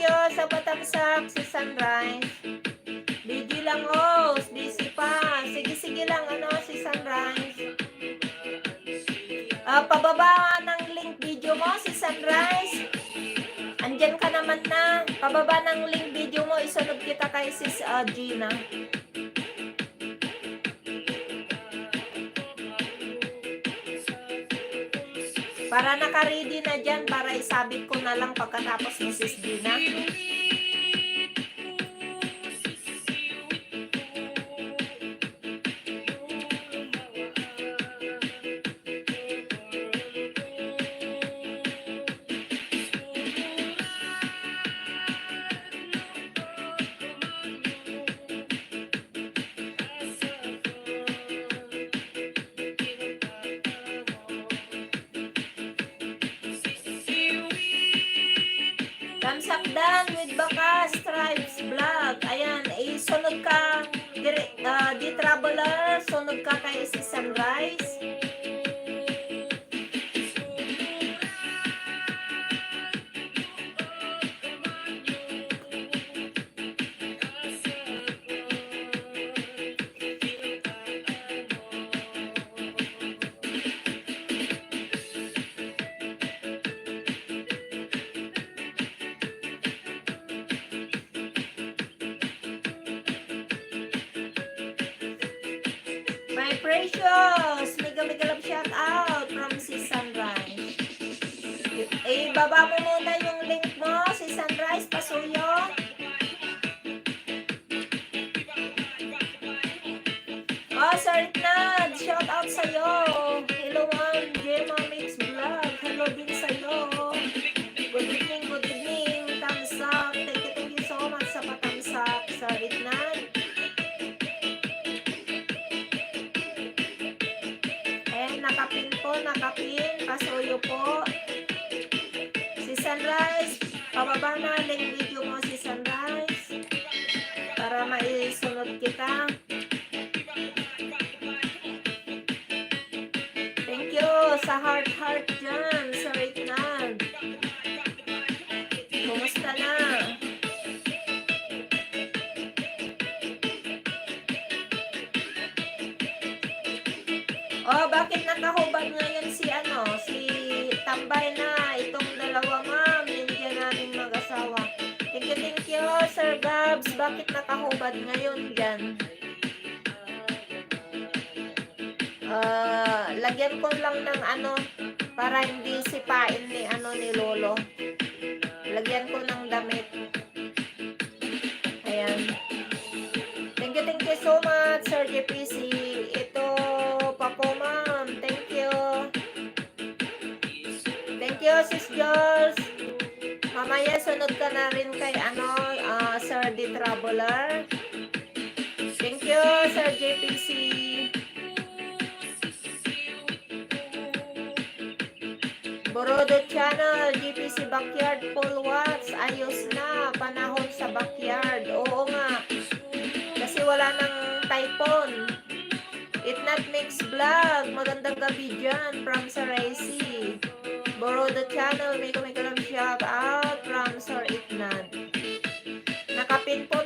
you sa patamsak si Sunrise. Busy lang host, busy pa. Sige lang si Sunrise. Pababa ng link video mo si Sunrise. Andyan ka naman na. Pababa ng link video mo, isunod kita kay sis Gina. Para naka-ready na dyan, para isabit ko na lang pagkatapos ni sis Gina. Tamsakdan with Bakas Tribes Vlog. Ayan, sunod ka, di traveler, sunod ka kay si Sunrise. My precious, mega love shout out from si Sunrise. Baba mo muna yung link mo, si Sunrise, pasuyo. Sir Nad, shout out sa'yo. Hello, Ma'am Gemma Mix Vlog. Hello din sa'yo. Good evening, tamsak. Thank you so much sa patamsak, Sir Nad. Nakapin, pasuyo po. Si Sunrise, pababa na link video mo si Sunrise para maisunod kita. Thank you sa heart dyan, sa Reitnan. Kumusta na? Bakit nakahubad ngayon si Tambay na itong dalawa, ma'am, hindi namin mag-asawa. Thank you, Sir Gabs. Bakit nakahubad ngayon dyan? Lagyan ko lang ng para hindi sipain ni Lolo. Lagyan ko ng damit. Ayan. Thank you so much, Sir JPC. Ito pa po, ma'am. Thank you. Thank you, Sis Jules. Mamaya sunod ka na rin kay Sir The Traveler. Thank you, Sir JPC. Borodo Channel, JPC Backyard Full Watch. Ayos na, panahon sa backyard. Oo nga. Kasi wala nang typhoon. It Not Mix Vlog. Magandang gabi dyan from Sir AC. Borodo Channel, may lang shout out from Sir Itnad. Nakapin po,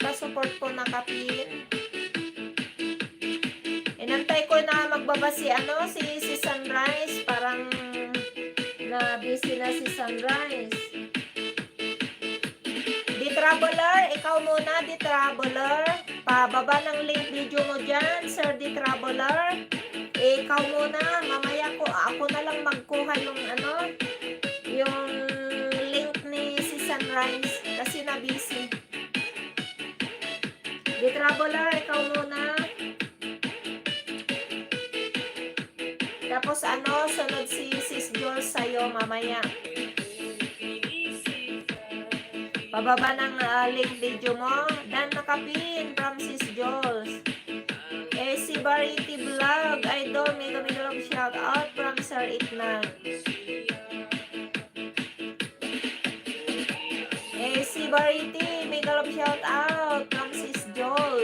pa-support po nakapin. Inantay ko na magbaba si Sunrise. Parang na busy na si Sunrise. The Traveler, ikaw muna, The Traveler. Pababa ng link video mo dyan, Sir The Traveler. Ikaw muna, mamaya ako na lang magkuha yung link ni si Sunrise kasi na busy. The Traveler, ikaw muna. Tapos sunod si Sis Jules sa'yo mamaya. Pababa ng link video mo. Dan nakapin from Sis Jules. Si Barity Vlog, Idol, mega love shout out from Sir Itnan. Si Barity, mega love shout out.